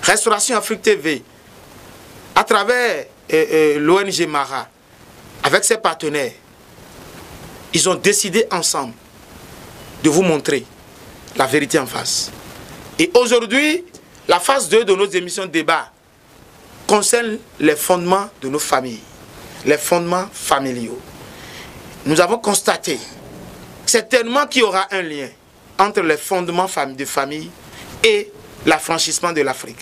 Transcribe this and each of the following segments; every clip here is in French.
Restauration Afrique TV, à travers l'ONG Mara, avec ses partenaires, ils ont décidé ensemble de vous montrer la vérité en face. Et aujourd'hui, la phase 2 de nos émissions de débat concerne les fondements de nos familles, les fondements familiaux. Nous avons constaté certainement qu'il y aura un lien entre les fondements de famille et l'affranchissement de l'Afrique.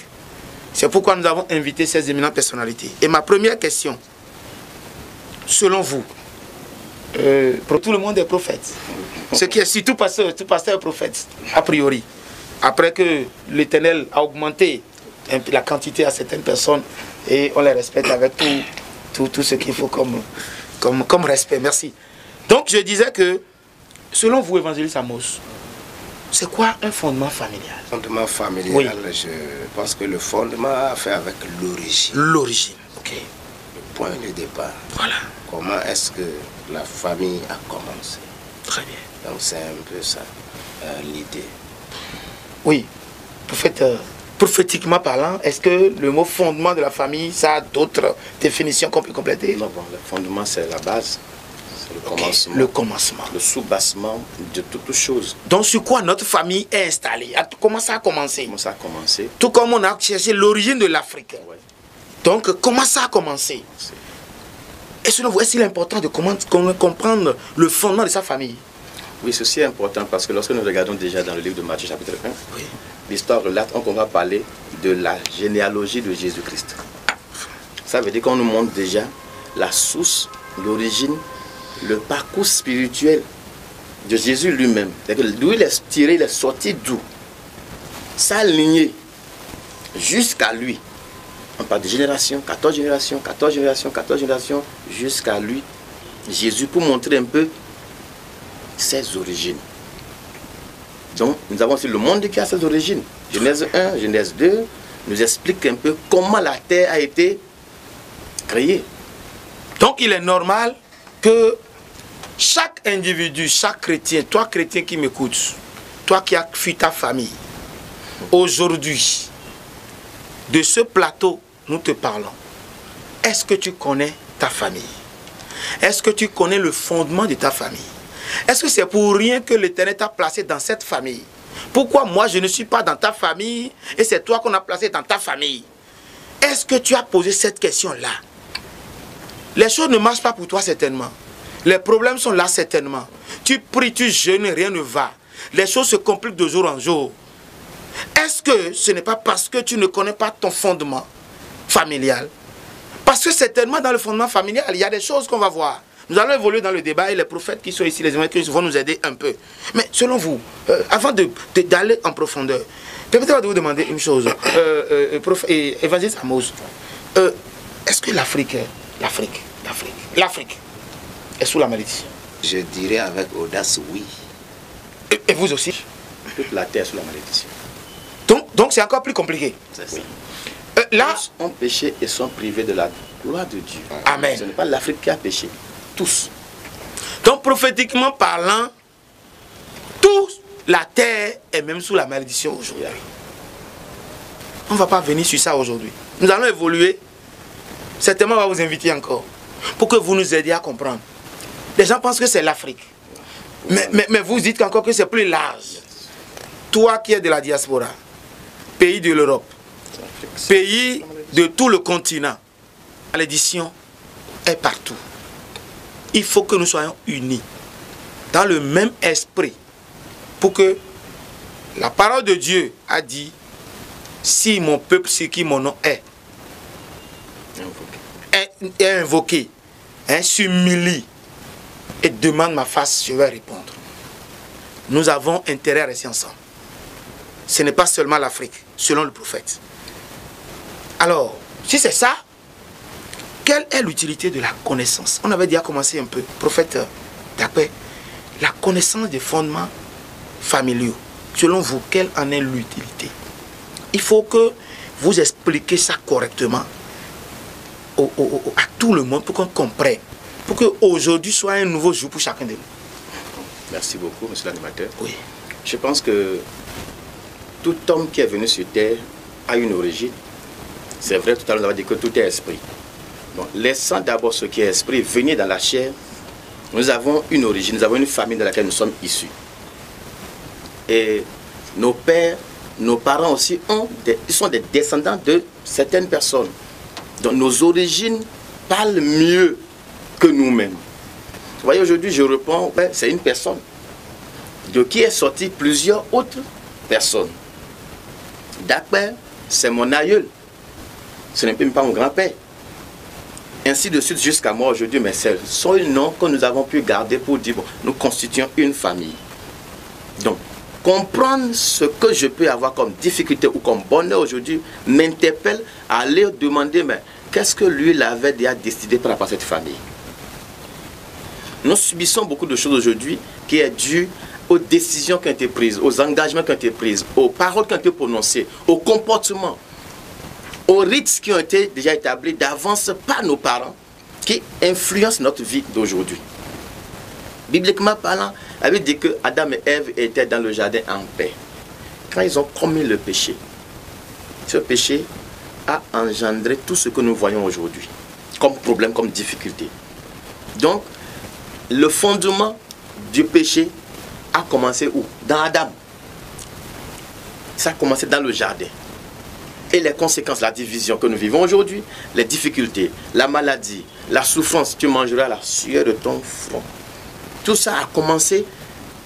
C'est pourquoi nous avons invité ces éminentes personnalités. Et ma première question, selon vous, pour tout le monde est prophète, ce qui est surtout pasteur est prophète, a priori, après que l'Éternel a augmenté la quantité à certaines personnes et on les respecte avec tout ce qu'il faut comme respect. Merci. Donc je disais que, selon vous, évangéliste Amos, c'est quoi un fondement familial? Fondement familial, oui. Je pense que le fondement a fait avec l'origine. L'origine, ok. Le point de départ. Voilà. Comment est-ce que la famille a commencé? Très bien. Donc c'est un peu ça, l'idée. Oui. Prophétiquement parlant, est-ce que le mot fondement de la famille, ça a d'autres définitions qu'on peut compléter? Non, bon, le fondement c'est la base. Le commencement, le commencement, le soubassement de toutes choses. Donc sur quoi notre famille est installée? Comment ça a commencé? Comment ça a commencé? Tout comme on a cherché l'origine de l'Afrique. Ouais. Donc comment ça a commencé? Et selon vous, est-ce qu'il est important de comprendre le fondement de sa famille? Oui, ceci est important parce que lorsque nous regardons déjà dans le livre de Matthieu chapitre 1, oui. L'histoire relate, on va parler de la généalogie de Jésus-Christ. Ça veut dire qu'on nous montre déjà la source, l'origine, le parcours spirituel de Jésus lui-même. D'où il est tiré, il est sorti d'où? Sa lignée jusqu'à lui. On parle de génération, 14 générations, 14 générations, 14 générations, jusqu'à lui, Jésus, pour montrer un peu ses origines. Donc, nous avons aussi le monde qui a ses origines. Genèse 1, Genèse 2, nous explique un peu comment la terre a été créée. Donc, il est normal que chaque individu, chaque chrétien, toi chrétien qui m'écoutes, toi qui as fui ta famille, aujourd'hui, de ce plateau, nous te parlons. Est-ce que tu connais ta famille? Est-ce que tu connais le fondement de ta famille? Est-ce que c'est pour rien que l'Éternel t'a placé dans cette famille? Pourquoi moi je ne suis pas dans ta famille et c'est toi qu'on a placé dans ta famille? Est-ce que tu as posé cette question-là? Les choses ne marchent pas pour toi certainement. Les problèmes sont là certainement. Tu pries, tu jeûnes, rien ne va. Les choses se compliquent de jour en jour. Est-ce que ce n'est pas parce que tu ne connais pas ton fondement familial? Parce que certainement dans le fondement familial, il y a des choses qu'on va voir. Nous allons évoluer dans le débat et les prophètes qui sont ici, les évangélistes, vont nous aider un peu. Mais selon vous, avant d'aller en profondeur, permettez-moi de vous demander une chose. Évangéliste Amos, est-ce que l'Afrique est sous la malédiction? Je dirais avec audace oui. Et vous aussi? Toute la terre est sous la malédiction. Donc c'est encore plus compliqué. Oui. Là, tous ont péché et sont privés de la gloire de Dieu. Amen. Ce n'est pas l'Afrique qui a péché. Tous. Donc prophétiquement parlant, toute la terre est même sous la malédiction aujourd'hui. On ne va pas venir sur ça aujourd'hui. Nous allons évoluer. Certainement, on va vous inviter encore pour que vous nous aidiez à comprendre. Les gens pensent que c'est l'Afrique. Mais vous dites encore que c'est plus large. Toi qui es de la diaspora, pays de l'Europe, pays de tout le continent, la malédiction est partout. Il faut que nous soyons unis dans le même esprit pour que la parole de Dieu a dit: si mon peuple, sur qui mon nom est invoqué, s'humilie et demande ma face, je vais répondre. Nous avons intérêt à rester ensemble. Ce n'est pas seulement l'Afrique, selon le prophète. Alors, si c'est ça, quelle est l'utilité de la connaissance? On avait déjà commencé un peu, prophète Dakwe, la connaissance des fondements familiaux. Selon vous, quelle en est l'utilité? Il faut que vous expliquiez ça correctement à tout le monde pour qu'on comprenne. Pour qu'aujourd'hui soit un nouveau jour pour chacun de nous. Merci beaucoup, monsieur l'animateur. Oui. Je pense que tout homme qui est venu sur terre a une origine. C'est vrai, tout à l'heure, on a dit que tout est esprit. Bon, laissant d'abord ce qui est esprit venir dans la chair, nous avons une origine, nous avons une famille dans laquelle nous sommes issus. Et nos pères, nos parents aussi, ils sont des descendants de certaines personnes. Donc nos origines parlent mieux que nous-mêmes. Vous voyez, aujourd'hui, je réponds, ben, c'est une personne de qui est sorti plusieurs autres personnes. D'après, c'est mon aïeul. Ce n'est même pas mon grand-père. Ainsi de suite jusqu'à moi aujourd'hui, mais ce sont les noms que nous avons pu garder pour dire, bon, nous constituons une famille. Donc, comprendre ce que je peux avoir comme difficulté ou comme bonheur aujourd'hui m'interpelle à aller demander, mais qu'est-ce que lui il avait déjà décidé par rapport à cette famille? Nous subissons beaucoup de choses aujourd'hui qui est dû aux décisions qui ont été prises, aux engagements qui ont été pris, aux paroles qui ont été prononcées, aux comportements, aux rites qui ont été déjà établis d'avance par nos parents qui influencent notre vie d'aujourd'hui. Bibliquement parlant, la Bible dit que Adam et Ève étaient dans le jardin en paix. Quand ils ont commis le péché, ce péché a engendré tout ce que nous voyons aujourd'hui, comme problème, comme difficulté. Donc, le fondement du péché a commencé où? Dans Adam. Ça a commencé dans le jardin. Et les conséquences, la division que nous vivons aujourd'hui, les difficultés, la maladie, la souffrance, tu mangeras la sueur de ton front. Tout ça a commencé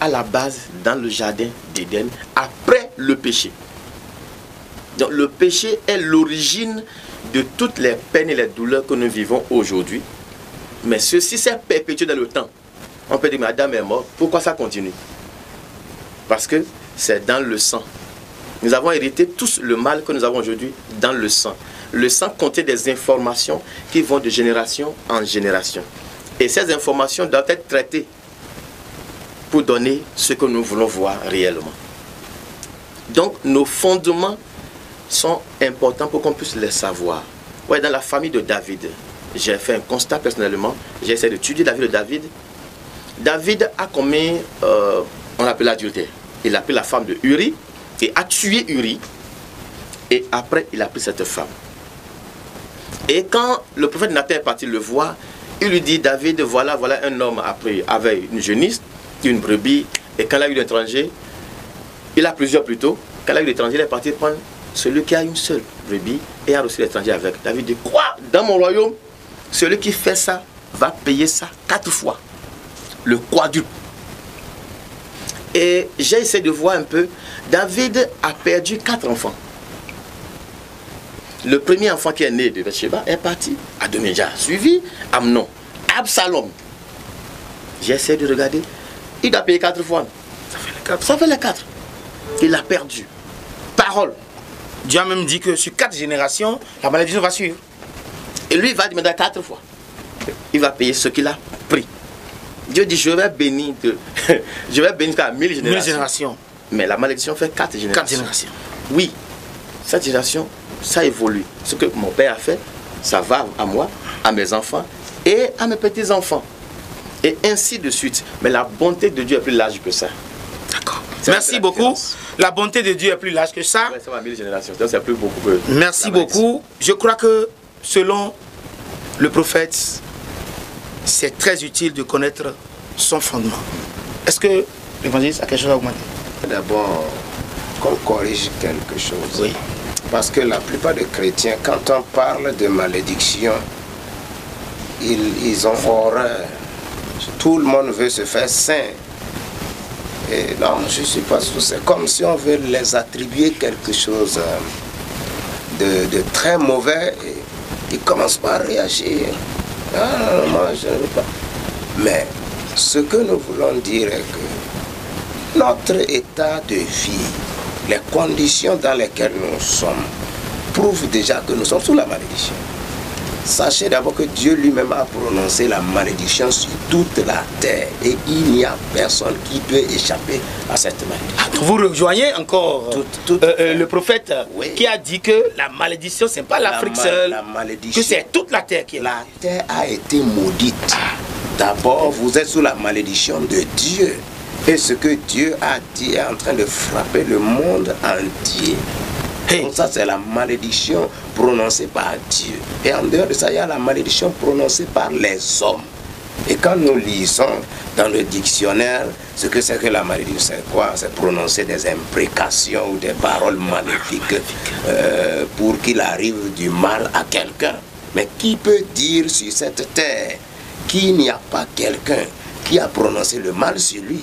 à la base dans le jardin d'Éden, après le péché. Donc le péché est l'origine de toutes les peines et les douleurs que nous vivons aujourd'hui. Mais ceci s'est perpétué dans le temps. On peut dire, mais Adam est mort, pourquoi ça continue? Parce que c'est dans le sang. Nous avons hérité tous le mal que nous avons aujourd'hui dans le sang. Le sang contient des informations qui vont de génération en génération. Et ces informations doivent être traitées pour donner ce que nous voulons voir réellement. Donc nos fondements sont importants pour qu'on puisse les savoir. Ouais, dans la famille de David, j'ai fait un constat personnellement. J'ai essayé d'étudier la vie de David. David a commis, on l'appelle l'adultère. Il a pris la femme de Uri et a tué Uri. Et après, il a pris cette femme. Et quand le prophète Nathan est parti le voir, il lui dit, David, voilà un homme après, avec une jeunisse, une brebis. Et quand il a eu l'étranger, il a plusieurs plutôt. Quand il a eu l'étranger, il est parti prendre celui qui a une seule brebis et a reçu l'étranger avec. David dit, quoi? Dans mon royaume, celui qui fait ça va payer ça 4 fois. Le quadruple. Et j'ai essayé de voir un peu. David a perdu 4 enfants. Le premier enfant qui est né de Bathsheba est parti. Adonijah suivi. Amnon. Absalom. J'ai essayé de regarder. Il a payé 4 fois. Ça fait les 4. Ça fait les 4. Il a perdu. Parole. Dieu a même dit que sur 4 générations, la malédiction va suivre. Et lui, il va demander 4 fois. Il va payer ce qu'il a pris. Dieu dit, je vais bénir je vais bénir à 1000 générations. 1000 générations. Mais la malédiction fait 4 générations. 4 générations. Oui, cette génération, ça évolue. Ce que mon père a fait, ça va à moi, à mes enfants et à mes petits-enfants. Et ainsi de suite. Mais la bonté de Dieu est plus large que ça. D'accord. Merci beaucoup. La bonté de Dieu est plus large que ça. Ouais, ça va à 1000 générations. Donc c'est plus beaucoup que merci beaucoup. Je crois que selon le prophète, c'est très utile de connaître son fondement. Est-ce que l'évangéliste a quelque chose à augmenter? D'abord, qu'on corrige quelque chose. Oui. Parce que la plupart des chrétiens, quand on parle de malédiction, ils ont horreur. Tout le monde veut se faire saint. Et non, je ne suis pas sûr. C'est comme si on veut les attribuer quelque chose de très mauvais. Et ils commencent par réagir. Ah, moi, je ne veux pas. Mais ce que nous voulons dire est que notre état de vie, les conditions dans lesquelles nous sommes, prouvent déjà que nous sommes sous la malédiction. Sachez d'abord que Dieu lui-même a prononcé la malédiction sur toute la terre. Et il n'y a personne qui peut échapper à cette malédiction. Vous rejoignez encore le prophète oui. Qui a dit que la malédiction, ce n'est pas l'Afrique seule, la malédiction, que c'est toute la terre qui est là. La terre a été maudite. D'abord, vous êtes sous la malédiction de Dieu. Et ce que Dieu a dit est en train de frapper le monde entier. Donc ça, c'est la malédiction prononcée par Dieu. Et en dehors de ça, il y a la malédiction prononcée par les hommes. Et quand nous lisons dans le dictionnaire ce que c'est que la malédiction, c'est quoi? C'est prononcer des imprécations ou des paroles maléfiques pour qu'il arrive du mal à quelqu'un. Mais qui peut dire sur cette terre qu'il n'y a pas quelqu'un qui a prononcé le mal sur lui?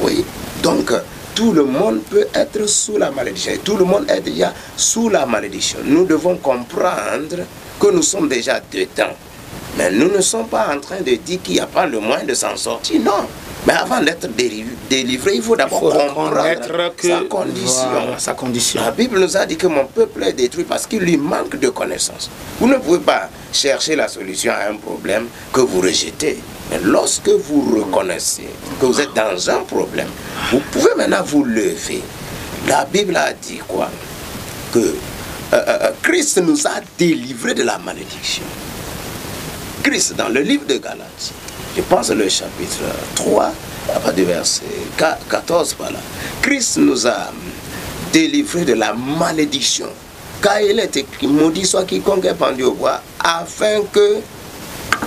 Oui, donc tout le monde peut être sous la malédiction. Et tout le monde est déjà sous la malédiction. Nous devons comprendre que nous sommes déjà dedans. Mais nous ne sommes pas en train de dire qu'il n'y a pas le moyen de s'en sortir. Non. Mais avant d'être délivré, il faut d'abord comprendre sa condition. Voilà, sa condition. La Bible nous a dit que mon peuple est détruit parce qu'il lui manque de connaissances. Vous ne pouvez pas chercher la solution à un problème que vous rejetez. Mais lorsque vous reconnaissez que vous êtes dans un problème, vous pouvez maintenant vous lever. La Bible a dit quoi? Que Christ nous a délivrés de la malédiction. Christ, dans le livre de Galates, je pense le chapitre 3, à partir du verset 14 par là, Christ nous a délivrés de la malédiction. Car il est écrit, maudit soit quiconque est pendu au bois, afin que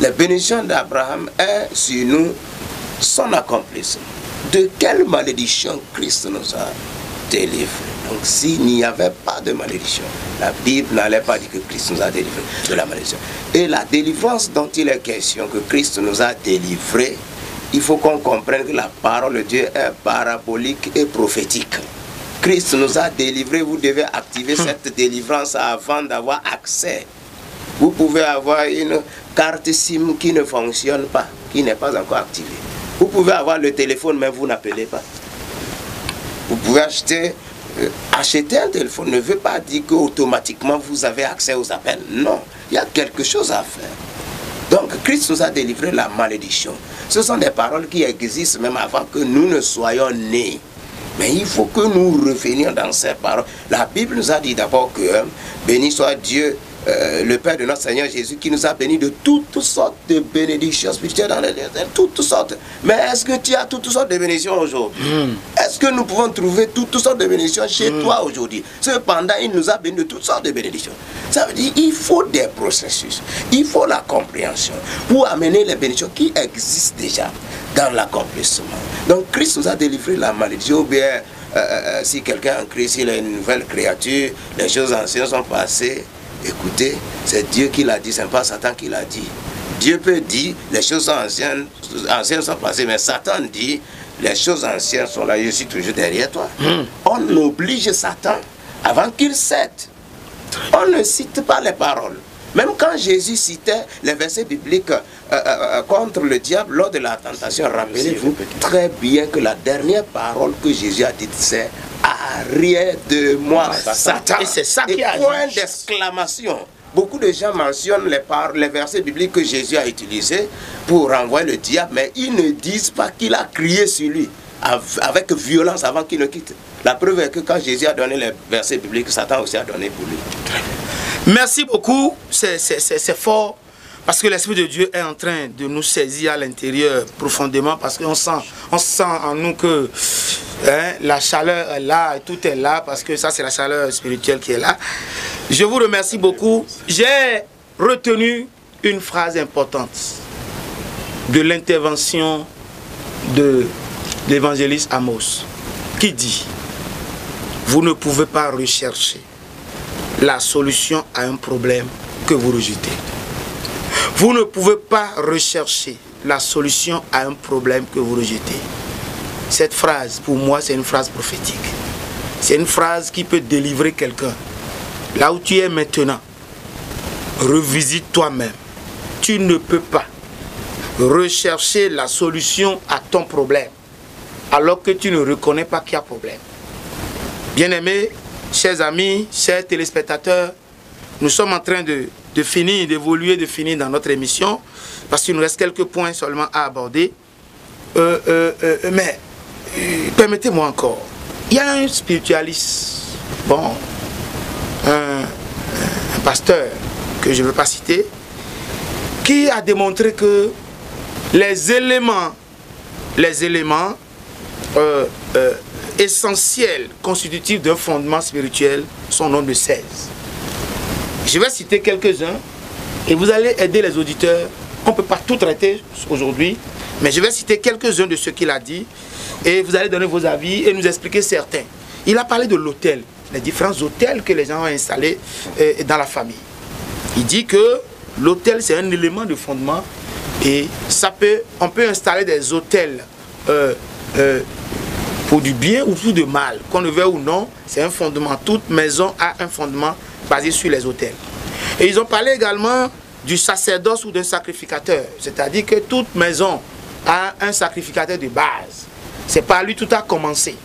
les bénédictions d'Abraham aient sur nous son accomplissement. De quelle malédiction Christ nous a délivrés? Donc s'il n'y avait pas de malédiction, la Bible n'allait pas dire que Christ nous a délivrés de la malédiction. Et la délivrance dont il est question, que Christ nous a délivrés, il faut qu'on comprenne que la parole de Dieu est parabolique et prophétique. Christ nous a délivrés, vous devez activer cette délivrance avant d'avoir accès. Vous pouvez avoir une carte SIM qui ne fonctionne pas, qui n'est pas encore activée. Vous pouvez avoir le téléphone, mais vous n'appelez pas. Vous pouvez acheter un téléphone ne veut pas dire qu'automatiquement vous avez accès aux appels. Non, il y a quelque chose à faire. Donc Christ nous a délivré la malédiction. Ce sont des paroles qui existent même avant que nous ne soyons nés. Mais il faut que nous revenions dans ces paroles. La Bible nous a dit d'abord que béni soit Dieu, le Père de notre Seigneur Jésus, qui nous a bénis de toutes sortes de bénédictions spirituelles dans les toutes sortes. Mais est-ce que tu as toutes sortes de bénédictions aujourd'hui? Est-ce que nous pouvons trouver toutes sortes de bénédictions chez toi aujourd'hui? Cependant, il nous a bénis de toutes sortes de bénédictions. Ça veut dire qu'il faut des processus, il faut la compréhension pour amener les bénédictions qui existent déjà dans l'accomplissement. Donc Christ nous a délivré la malédiction. Ou bien si quelqu'un en Christ, il est une nouvelle créature, les choses anciennes sont passées. Écoutez, c'est Dieu qui l'a dit, ce n'est pas Satan qui l'a dit. Dieu peut dire, les choses sont anciennes sont passées, mais Satan dit, les choses anciennes sont là, je suis toujours derrière toi. On oblige Satan avant qu'il cède. On ne cite pas les paroles. Même quand Jésus citait les versets bibliques contre le diable lors de la tentation, rappelez-vous très bien que la dernière parole que Jésus a dite, c'est arrière de moi, Satan. Et c'est ça qui a point d'exclamation. Beaucoup de gens mentionnent les versets bibliques que Jésus a utilisés pour renvoyer le diable, mais ils ne disent pas qu'il a crié sur lui avec violence avant qu'il ne quitte. La preuve est que quand Jésus a donné les versets bibliques, Satan aussi a donné pour lui. Merci beaucoup, c'est fort, parce que l'Esprit de Dieu est en train de nous saisir à l'intérieur profondément, parce qu'on sent en nous que la chaleur est là, et tout est là, parce que ça c'est la chaleur spirituelle qui est là. Je vous remercie beaucoup. J'ai retenu une phrase importante de l'intervention de l'évangéliste Amos, qui dit: vous ne pouvez pas rechercher la solution à un problème que vous rejetez. Vous ne pouvez pas rechercher la solution à un problème que vous rejetez. Cette phrase, pour moi, c'est une phrase prophétique. C'est une phrase qui peut délivrer quelqu'un. Là où tu es maintenant, revisite toi-même. Tu ne peux pas rechercher la solution à ton problème alors que tu ne reconnais pas qu'il y a problème. Bien-aimés, chers amis, chers téléspectateurs, nous sommes en train de finir, d'évoluer, de finir dans notre émission, parce qu'il nous reste quelques points seulement à aborder. Mais, permettez-moi encore, il y a un spiritualiste, bon, un pasteur, que je ne veux pas citer, qui a démontré que les éléments essentiels constitutifs d'un fondement spirituel sont au nombre de 16. Je vais citer quelques-uns et vous allez aider les auditeurs. On ne peut pas tout traiter aujourd'hui, mais je vais citer quelques-uns de ce qu'il a dit et vous allez donner vos avis et nous expliquer certains. Il a parlé de l'autel, les différents autels que les gens ont installés dans la famille. Il dit que l'autel, c'est un élément de fondement et on peut installer des autels pour du bien ou pour du mal, qu'on le veuille ou non, c'est un fondement. Toute maison a un fondement basé sur les autels. Et ils ont parlé également du sacerdoce ou d'un sacrificateur, c'est-à-dire que toute maison a un sacrificateur de base. C'est par lui tout a commencé.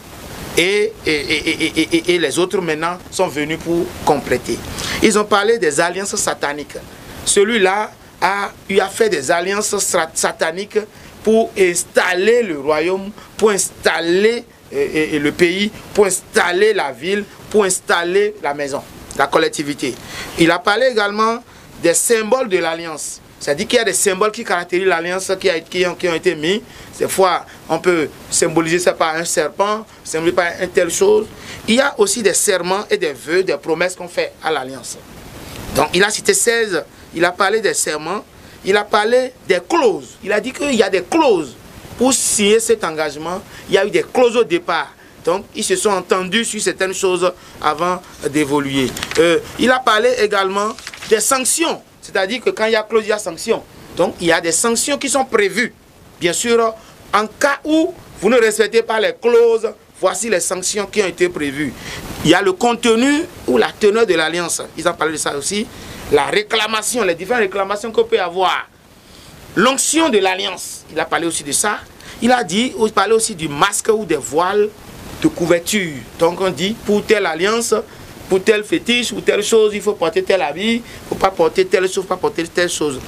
Et les autres maintenant sont venus pour compléter. Ils ont parlé des alliances sataniques. Celui-là a fait des alliances sataniques pour installer le royaume, pour installer le pays, pour installer la ville, pour installer la maison, la collectivité. Il a parlé également des symboles de l'alliance. C'est-à-dire qu'il y a des symboles qui caractérisent l'alliance qui ont été mis. Des fois, on peut symboliser ça par un serpent, symboliser par une telle chose. Il y a aussi des serments et des vœux, des promesses qu'on fait à l'alliance. Donc, il a cité 16, il a parlé des serments, il a parlé des clauses. Il a dit qu'il y a des clauses pour signer cet engagement. Il y a eu des clauses au départ. Donc, ils se sont entendus sur certaines choses avant d'évoluer. Il a parlé également des sanctions. C'est-à-dire que quand il y a clause, il y a sanction. Donc, il y a des sanctions qui sont prévues. Bien sûr, en cas où vous ne respectez pas les clauses, voici les sanctions qui ont été prévues. Il y a le contenu ou la teneur de l'alliance. Ils ont parlé de ça aussi. La réclamation, les différentes réclamations qu'on peut avoir. L'onction de l'alliance. Il a parlé aussi de ça. Il a parlé aussi du masque ou des voiles de couverture. Donc, on dit pour telle alliance, pour tel fétiche ou telle chose, il faut porter tel habit, il ne faut pas porter telle chose, il ne faut pas porter telle chose.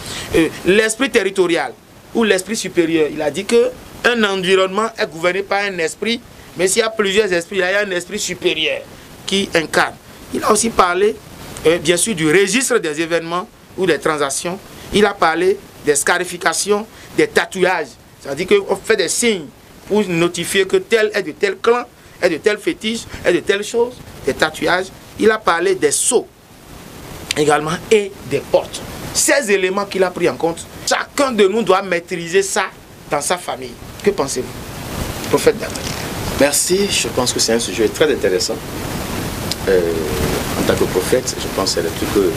L'esprit territorial ou l'esprit supérieur, il a dit qu'un environnement est gouverné par un esprit, mais s'il y a plusieurs esprits, il y a un esprit supérieur qui incarne. Il a aussi parlé, bien sûr, du registre des événements ou des transactions. Il a parlé des scarifications, des tatouages. C'est-à-dire qu'on fait des signes pour notifier que tel est de tel clan, est de tel fétiche, est de telle chose, des tatouages. Il a parlé des sceaux également et des portes. Ces éléments qu'il a pris en compte, chacun de nous doit maîtriser ça dans sa famille. Que pensez-vous, prophète Daniel? Merci, je pense que c'est un sujet très intéressant. En tant que prophète, je pense que c'est le truc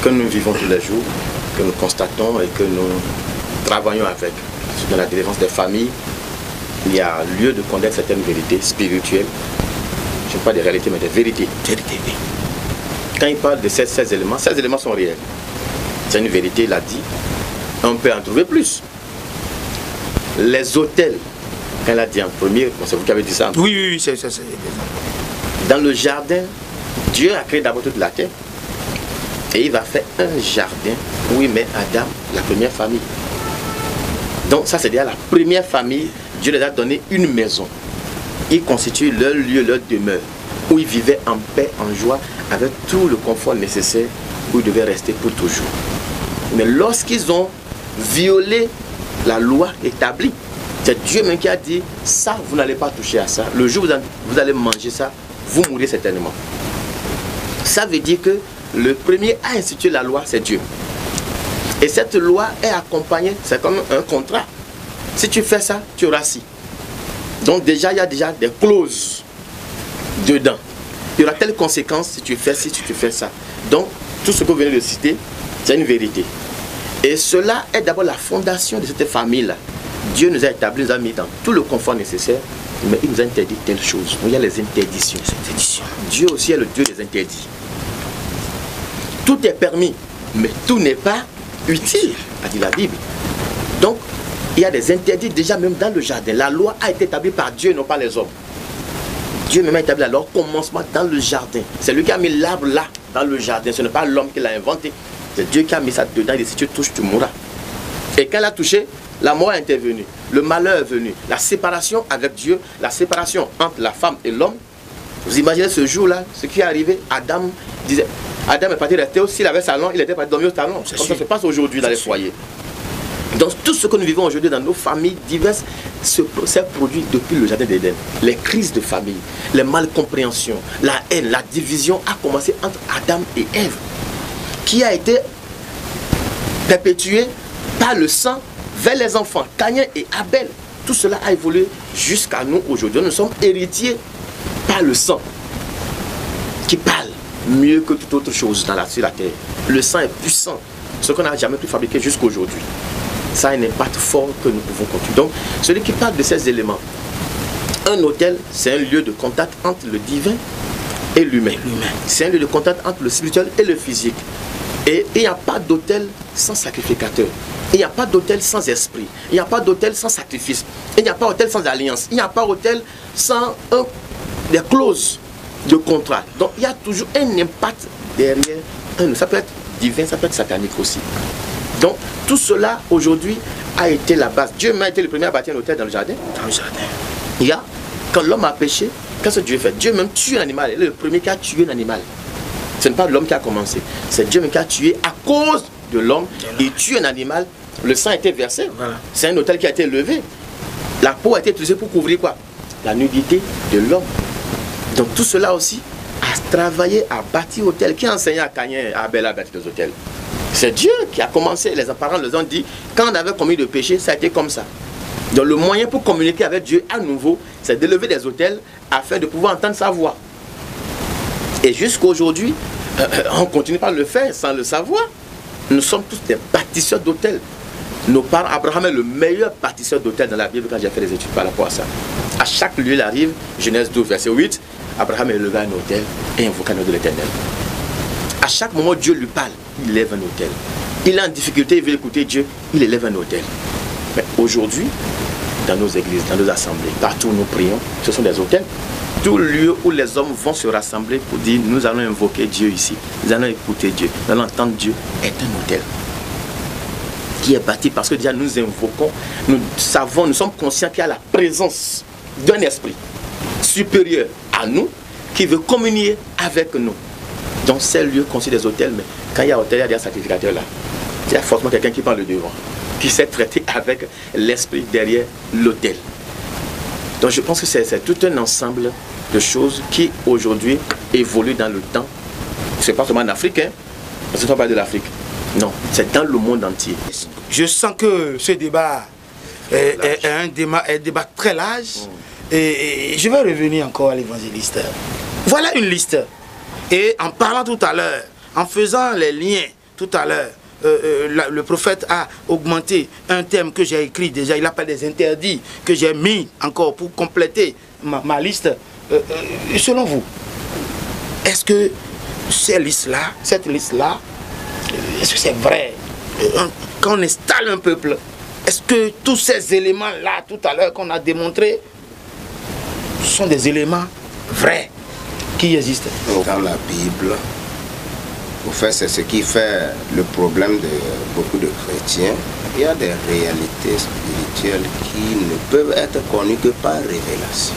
que nous vivons tous les jours, que nous constatons et que nous travaillons avec. Dans la défense des familles, il y a lieu de connaître certaines vérités spirituelles. Je ne parle pas des réalités, mais des vérités. Quand il parle de ces éléments sont réels. C'est une vérité, il a dit. On peut en trouver plus. Les autels, quand il a dit en premier, c'est vous qui avez dit ça. Oui, c'est. Dans le jardin, Dieu a créé d'abord toute la terre. Et il va faire un jardin où il met Adam, la première famille. Donc ça, c'est déjà la première famille. Dieu les a donné une maison. Il constitue leur lieu, leur demeure, où ils vivaient en paix, en joie, avec tout le confort nécessaire, où ils devaient rester pour toujours. Mais lorsqu'ils ont violé la loi établie, c'est Dieu même qui a dit, ça, vous n'allez pas toucher à ça. Le jour où vous allez manger ça, vous mourrez certainement. Ça veut dire que le premier à instituer la loi, c'est Dieu. Et cette loi est accompagnée, c'est comme un contrat. Si tu fais ça, tu auras ci. Donc déjà, il y a déjà des clauses dedans. Il y aura telle conséquence si tu fais ci, si tu fais ça. Donc, tout ce que vous venez de citer, c'est une vérité. Et cela est d'abord la fondation de cette famille-là. Dieu nous a établis, nous a mis dans tout le confort nécessaire, mais il nous a interdit telle chose. Donc, il y a les interdictions. Dieu aussi est le Dieu des interdits. Tout est permis, mais tout n'est pas utile, a dit la Bible. Donc, il y a des interdits déjà même dans le jardin. La loi a été établie par Dieu, non pas les hommes. Dieu même a établi la loi au commencement dans le jardin. C'est lui qui a mis l'arbre là, dans le jardin. Ce n'est pas l'homme qui l'a inventé. C'est Dieu qui a mis ça dedans. Il dit, si tu touches, tu mourras. Et quand elle a touché, la mort est intervenue. Le malheur est venu. La séparation avec Dieu, la séparation entre la femme et l'homme. Vous imaginez ce jour-là, ce qui est arrivé, Adam disait, Adam est parti rester, s'il avait salon, il était parti dormir au salon. Comme ça se passe aujourd'hui dans les foyers. Donc tout ce que nous vivons aujourd'hui dans nos familles diverses s'est produit depuis le jardin d'Éden. Les crises de famille, les malcompréhensions, la haine, la division a commencé entre Adam et Ève, qui a été perpétuée par le sang vers les enfants, Caïn et Abel. Tout cela a évolué jusqu'à nous aujourd'hui. Nous sommes héritiers par le sang, qui parle mieux que toute autre chose sur la terre. Le sang est puissant, ce qu'on n'a jamais pu fabriquer jusqu'à aujourd'hui. Ça a un impact fort que nous pouvons continuer. Donc, celui qui parle de ces éléments, un autel, c'est un lieu de contact entre le divin et l'humain. C'est un lieu de contact entre le spirituel et le physique. Et il n'y a pas d'autel sans sacrificateur. Il n'y a pas d'autel sans esprit. Il n'y a pas d'autel sans sacrifice. Il n'y a pas d'autel sans alliance. Il n'y a pas d'autel sans des clauses de contrat. Donc, il y a toujours un impact derrière. Ça peut être divin, ça peut être satanique aussi. Donc, tout cela, aujourd'hui, a été la base. Dieu m'a été le premier à bâtir un autel dans le jardin. Dans le jardin. Quand l'homme a péché, qu'est-ce que Dieu fait? Dieu même tue un animal. Il est le premier qui a tué un animal. Ce n'est pas l'homme qui a commencé. C'est Dieu même qui a tué à cause de l'homme. Il tue un animal. Le sang a été versé. Voilà. C'est un autel qui a été levé. La peau a été utilisée pour couvrir quoi? La nudité de l'homme. Donc, tout cela aussi a travaillé à bâtir l'autel. Qui a enseigné à Caïn et à Abel à bâtir des autels? C'est Dieu qui a commencé. Les parents les ont dit, quand on avait commis de péché, ça a été comme ça. Donc le moyen pour communiquer avec Dieu à nouveau, c'est d'élever des autels afin de pouvoir entendre sa voix. Et jusqu'à aujourd'hui, on continue par le faire sans le savoir. Nous sommes tous des bâtisseurs d'autels. Nos parents, Abraham est le meilleur bâtisseur d'autels dans la Bible quand j'ai fait des études par rapport à ça. À chaque lieu, il arrive, Genèse 12, verset 8, Abraham éleva un autel et invoqua le nom de l'Éternel. À chaque moment, Dieu lui parle, il élève un autel. Il est en difficulté, il veut écouter Dieu, il élève un autel. Mais aujourd'hui, dans nos églises, dans nos assemblées, partout où nous prions, ce sont des autels. Tout lieu où les hommes vont se rassembler pour dire, nous allons invoquer Dieu ici, nous allons écouter Dieu, nous allons entendre Dieu, est un autel qui est bâti parce que déjà nous invoquons, nous savons, nous sommes conscients qu'il y a la présence d'un esprit supérieur à nous qui veut communier avec nous. Donc ces lieux constituent des autels, mais quand il y a autel, il y a des sacrificateurs là. Il y a forcément quelqu'un qui parle devant, qui sait traiter avec l'esprit derrière l'autel. Donc je pense que c'est tout un ensemble de choses qui aujourd'hui évoluent dans le temps. C'est pas seulement en Afrique, hein, parce que on parle de l'Afrique. Non, c'est dans le monde entier. Je sens que ce débat est un débat très large. Et je vais revenir encore à l'évangéliste. Voilà une liste. Et en parlant tout à l'heure, en faisant les liens tout à l'heure, le prophète a augmenté un thème que j'ai écrit déjà. Il a pas des interdits que j'ai mis encore pour compléter ma liste. Selon vous, est-ce que cette liste-là, est-ce que c'est vrai? Quand on installe un peuple, est-ce que tous ces éléments-là, tout à l'heure qu'on a démontrés, sont des éléments vrais qui existent? Dans la Bible, au fait, c'est ce qui fait le problème de beaucoup de chrétiens. Il y a des réalités spirituelles qui ne peuvent être connues que par révélation.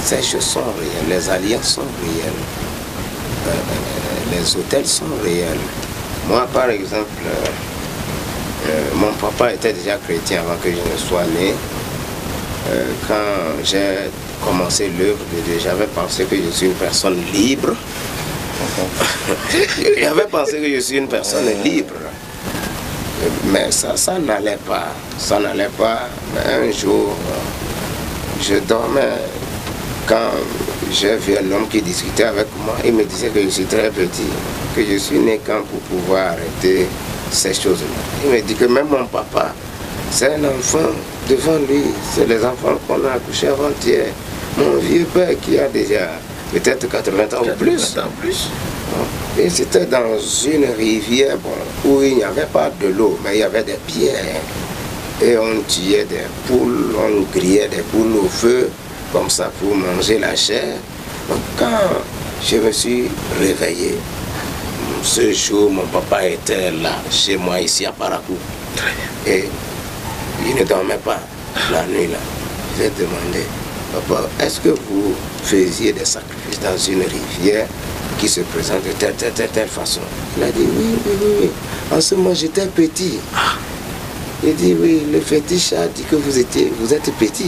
Ces choses sont réelles, les alliances sont réelles, les autels sont réels. Moi, par exemple, mon papa était déjà chrétien avant que je ne sois né. Quand j'ai commencé l'œuvre de Dieu, j'avais pensé que je suis une personne libre. J'avais pensé que je suis une personne libre. Mais ça n'allait pas. Ça n'allait pas. Mais un jour, je dormais. Quand j'ai vu un homme qui discutait avec moi, il me disait que je suis très petit, que je suis né quand pour pouvoir arrêter ces choses-là. Il me dit que même mon papa, c'est un enfant devant lui, c'est les enfants qu'on a accouchés avant-hier. Mon vieux père qui a déjà peut-être 80 ans ou plus. Et c'était dans une rivière où il n'y avait pas de l'eau, mais il y avait des pierres. Et on tuait des poules, on grillait des poules au feu, comme ça pour manger la chair. Donc quand je me suis réveillé, ce jour, mon papa était là, chez moi, ici à Parakou. Et il ne dormait pas la nuit là. J'ai demandé, papa, est-ce que vous faisiez des sacrifices dans une rivière qui se présente de telle façon? Il a dit oui. En ce moment, j'étais petit. Il dit, oui, le fétiche a dit que vous êtes petit.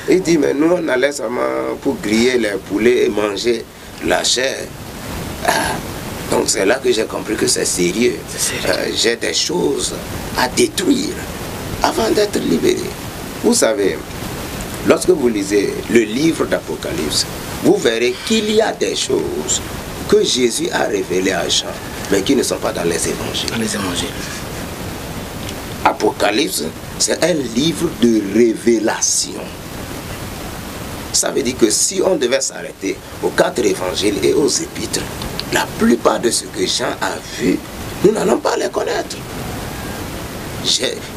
Il dit, mais nous, on allait seulement pour griller les poulets et manger la chair. Ah, donc c'est là que j'ai compris que c'est sérieux. J'ai des choses à détruire avant d'être libéré. Vous savez, lorsque vous lisez le livre d'Apocalypse, vous verrez qu'il y a des choses que Jésus a révélées à Jean, mais qui ne sont pas dans les évangiles. Dans les évangiles. Apocalypse, c'est un livre de révélation. Ça veut dire que si on devait s'arrêter aux 4 évangiles et aux épîtres, la plupart de ce que Jean a vu, nous n'allons pas les connaître.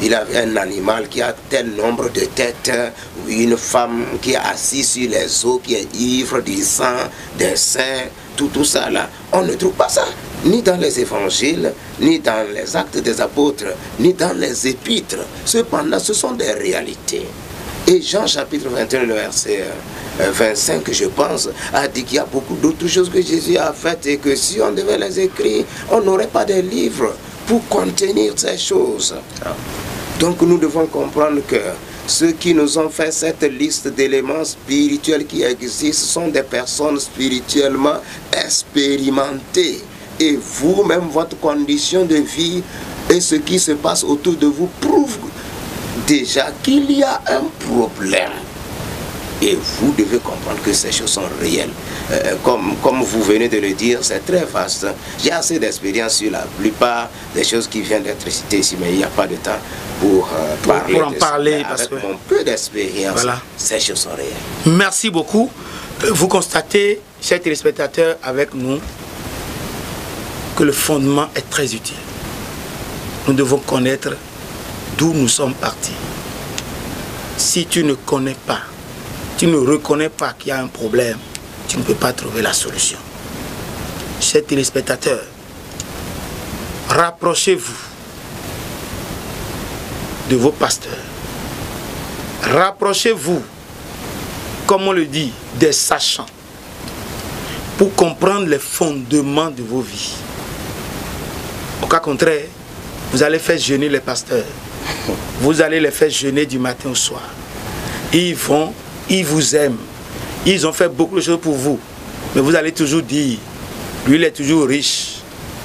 Il avait un animal qui a tel nombre de têtes, ou une femme qui est assise sur les eaux, qui est ivre du sang, des saints, tout ça là. On ne trouve pas ça, ni dans les évangiles, ni dans les actes des apôtres, ni dans les épîtres. Cependant, ce sont des réalités. Et Jean chapitre 21, le verset 25, je pense, a dit qu'il y a beaucoup d'autres choses que Jésus a faites et que si on devait les écrire, on n'aurait pas de livres pour contenir ces choses. Donc nous devons comprendre que ceux qui nous ont fait cette liste d'éléments spirituels qui existent sont des personnes spirituellement expérimentées. Et vous-même, votre condition de vie et ce qui se passe autour de vous prouve déjà qu'il y a un problème. Et vous devez comprendre que ces choses sont réelles. Comme vous venez de le dire, c'est très vaste. J'ai assez d'expérience sur la plupart des choses qui viennent d'être citées ici, mais il n'y a pas de temps pour parler. Parce que mon peu d'expérience, voilà, ces choses sont réelles. Merci beaucoup. Vous constatez, chers téléspectateurs, avec nous, que le fondement est très utile. Nous devons connaître d'où nous sommes partis. Si tu ne connais pas, tu ne reconnais pas qu'il y a un problème, tu ne peux pas trouver la solution. Chers téléspectateurs, rapprochez-vous de vos pasteurs. Rapprochez-vous, comme on le dit, des sachants, pour comprendre les fondements de vos vies. Au cas contraire, vous allez faire jeûner les pasteurs. Vous allez les faire jeûner du matin au soir. Ils vous aiment. Ils ont fait beaucoup de choses pour vous. Mais vous allez toujours dire, lui il est toujours riche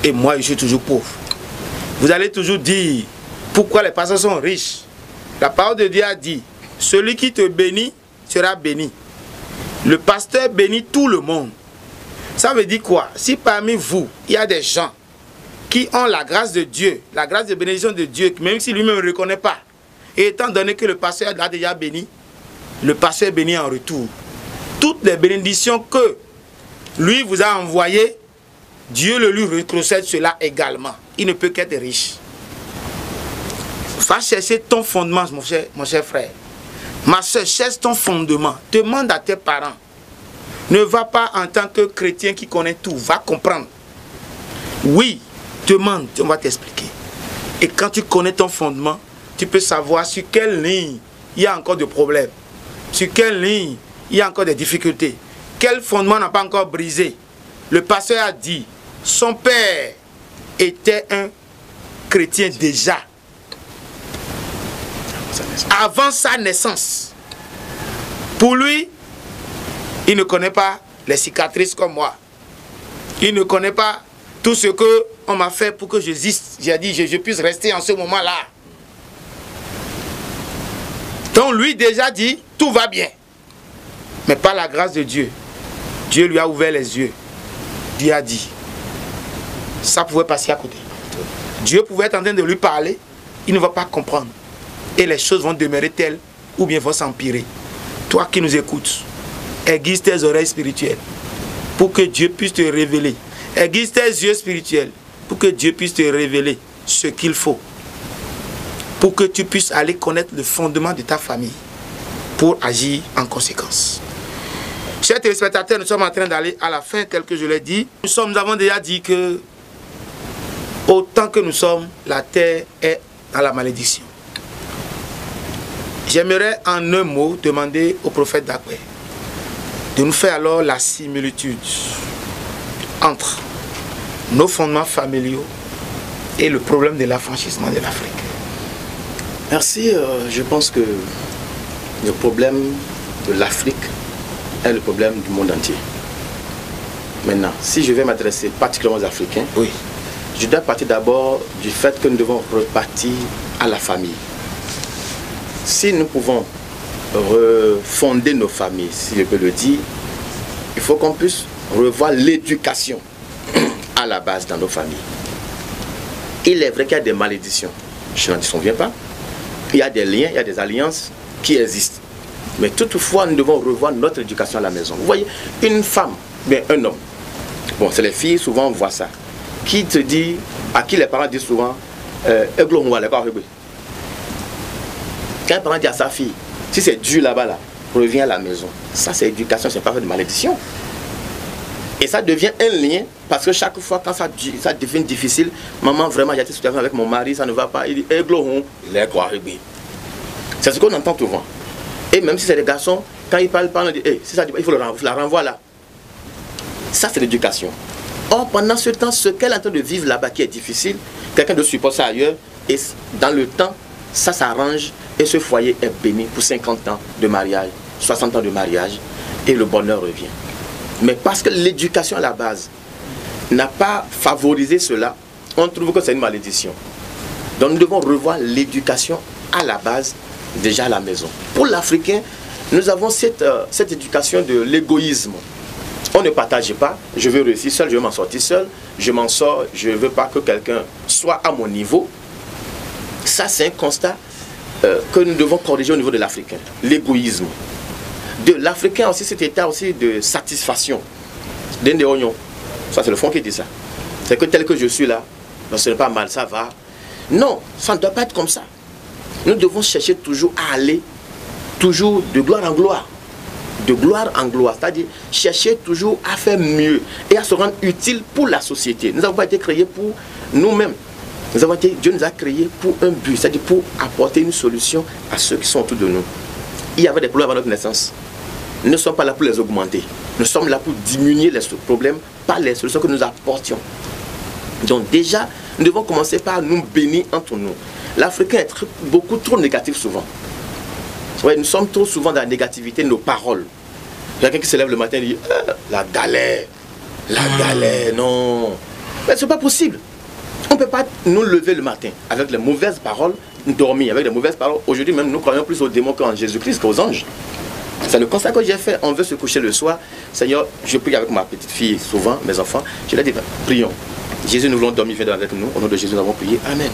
et moi je suis toujours pauvre. Vous allez toujours dire, pourquoi les pasteurs sont riches? La parole de Dieu a dit, celui qui te bénit sera béni. Le pasteur bénit tout le monde. Ça veut dire quoi? Si parmi vous, il y a des gens qui ont la grâce de Dieu, la grâce de bénédiction de Dieu, même si lui-même ne reconnaît pas, et étant donné que le pasteur l'a déjà béni, le pasteur bénit en retour. Toutes les bénédictions que lui vous a envoyées, Dieu le lui rétrocède cela également. Il ne peut qu'être riche. Va chercher ton fondement, mon cher frère. Ma soeur, cherche ton fondement. Demande à tes parents. Ne va pas en tant que chrétien qui connaît tout. Va comprendre. Oui, demande, on va t'expliquer. Et quand tu connais ton fondement, tu peux savoir sur quelle ligne il y a encore des problèmes. Sur quelle ligne il y a encore des difficultés. Quel fondement n'a pas encore brisé. Le pasteur a dit, son père était un chrétien déjà. Avant sa naissance. Pour lui, il ne connaît pas les cicatrices comme moi. Il ne connaît pas tout ce qu'on m'a fait pour que j'existe. J'ai dit, je puisse rester en ce moment-là. Donc lui déjà dit, tout va bien. Mais par la grâce de Dieu, Dieu lui a ouvert les yeux. Dieu a dit, ça pouvait passer à côté. Dieu pouvait être en train de lui parler, il ne va pas comprendre. Et les choses vont demeurer telles ou bien vont s'empirer. Toi qui nous écoutes, aiguise tes oreilles spirituelles pour que Dieu puisse te révéler. Aiguise tes yeux spirituels pour que Dieu puisse te révéler ce qu'il faut. Pour que tu puisses aller connaître le fondement de ta famille pour agir en conséquence. Chers téléspectateurs, nous sommes en train d'aller à la fin, tel que je l'ai dit. Nous avons déjà dit que autant que nous sommes, la terre est dans la malédiction. J'aimerais en un mot demander au prophète Dakweh de nous faire alors la similitude entre nos fondements familiaux et le problème de l'affranchissement de l'Afrique? Merci. Je pense que le problème de l'Afrique est le problème du monde entier. Maintenant, si je vais m'adresser particulièrement aux Africains, Oui. je dois partir d'abord du fait que nous devons repartir à la famille. Si nous pouvons refonder nos familles, si je peux le dire, il faut qu'on puisse revoir l'éducation à la base dans nos familles. Il est vrai qu'il y a des malédictions, je n'en disconviens pas. Il y a des liens, il y a des alliances qui existent. Mais toutefois, nous devons revoir notre éducation à la maison. Vous voyez, une femme, bien un homme, bon, c'est les filles, souvent on voit ça, qui te dit, à qui les parents disent souvent, quand un parent dit à sa fille, si c'est Dieu là-bas, là, reviens à la maison. Ça, c'est éducation, c'est pas fait de malédiction. Et ça devient un lien, parce que chaque fois, quand ça devient difficile, maman, vraiment, j'ai été situation avec mon mari, ça ne va pas. Il dit, c'est ce qu'on entend souvent. Et même si c'est des garçons, quand ils parlent, on dit, si ça dit, il faut la renvoyer là. Ça, c'est l'éducation. Or, pendant ce temps, ce qu'elle est en train de vivre là-bas qui est difficile, quelqu'un de supporter ça ailleurs, et dans le temps, ça s'arrange, et ce foyer est béni pour 50 ans de mariage, 60 ans de mariage, et le bonheur revient. Mais parce que l'éducation à la base n'a pas favorisé cela, on trouve que c'est une malédiction. Donc nous devons revoir l'éducation à la base, déjà à la maison. Pour l'Africain, nous avons cette éducation de l'égoïsme. On ne partage pas, je veux réussir seul, je veux m'en sortir seul, je m'en sors, je ne veux pas que quelqu'un soit à mon niveau. Ça, c'est un constat que nous devons corriger au niveau de l'Africain, l'égoïsme. De l'Africain aussi, cet état aussi de satisfaction. Des oignons. Ça, c'est le fond qui dit ça. C'est que tel que je suis là, non, ce n'est pas mal, ça va. Non, ça ne doit pas être comme ça. Nous devons chercher toujours à aller, toujours de gloire en gloire. De gloire en gloire. C'est-à-dire chercher toujours à faire mieux et à se rendre utile pour la société. Nous n'avons pas été créés pour nous-mêmes. Dieu nous a créés pour un but, c'est-à-dire pour apporter une solution à ceux qui sont autour de nous. Il y avait des problèmes à notre naissance. Nous ne sommes pas là pour les augmenter. Nous sommes là pour diminuer les problèmes par les solutions que nous apportions. Donc déjà, nous devons commencer par nous bénir entre nous. L'Africain est beaucoup trop négatif souvent. Ouais, nous sommes trop souvent dans la négativité de nos paroles. Il y a quelqu'un qui se lève le matin et dit la galère, non. Mais ce n'est pas possible. On ne peut pas nous lever le matin avec les mauvaises paroles, dormir avec les mauvaises paroles. Aujourd'hui même, nous croyons plus aux démons qu'en Jésus-Christ qu'aux anges. C'est le constat que j'ai fait. On veut se coucher le soir. Seigneur, je prie avec ma petite fille souvent, mes enfants. Je leur dis, prions. Jésus, nous voulons dormir, viens avec nous. Au nom de Jésus, nous avons prié. Amen.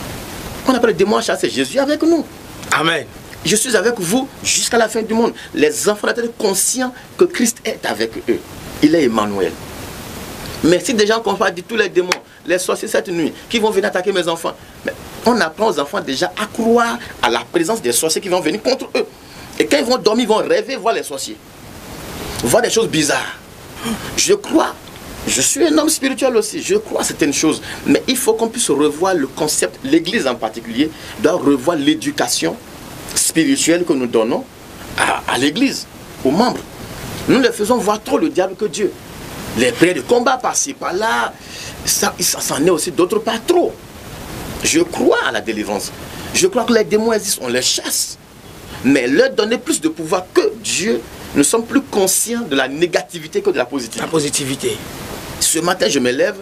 On appelle le démon à chasser. Jésus est avec nous. Amen. Je suis avec vous jusqu'à la fin du monde. Les enfants doivent être conscients que Christ est avec eux. Il est Emmanuel. Mais si des gens qu'on va dire tous les démons, les sorciers cette nuit, qui vont venir attaquer mes enfants, mais on apprend aux enfants déjà à croire à la présence des sorciers qui vont venir contre eux. Et quand ils vont dormir, ils vont rêver, voir les sorciers. Voir des choses bizarres. Je crois, je suis un homme spirituel aussi, je crois à certaines choses. Mais il faut qu'on puisse revoir le concept, l'Église en particulier, doit revoir l'éducation spirituelle que nous donnons à l'Église, aux membres. Nous les faisons voir trop le diable que Dieu. Les prières de combat par-ci, par-là, ça s'en est aussi d'autres pas trop. Je crois à la délivrance. Je crois que les démons existent, on les chasse. Mais leur donner plus de pouvoir que Dieu, nous sommes plus conscients de la négativité que de la positivité. La positivité. Ce matin, je me lève,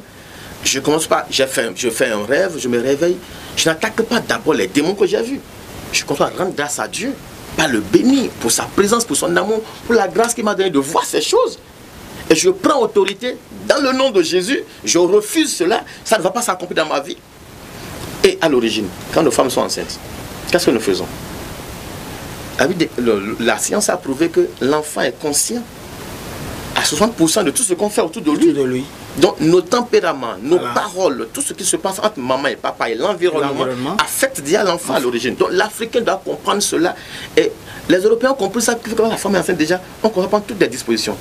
je commence pas, je fais un rêve, je me réveille. Je n'attaque pas d'abord les démons que j'ai vus. Je commence à rendre grâce à Dieu, par le bénir, pour sa présence, pour son amour, pour la grâce qu'il m'a donnée de voir ces choses. Et je prends autorité dans le nom de Jésus, je refuse cela, ça ne va pas s'accomplir dans ma vie. Et à l'origine, quand nos femmes sont enceintes, qu'est-ce que nous faisons? La science a prouvé que l'enfant est conscient à 60% de tout ce qu'on fait autour de lui. Donc nos tempéraments, nos paroles, tout ce qui se passe entre maman et papa et l'environnement affecte déjà l'enfant à l'origine. Donc l'Africain doit comprendre cela. Et les Européens ont compris ça, que quand la femme est enceinte déjà, on comprend toutes les dispositions.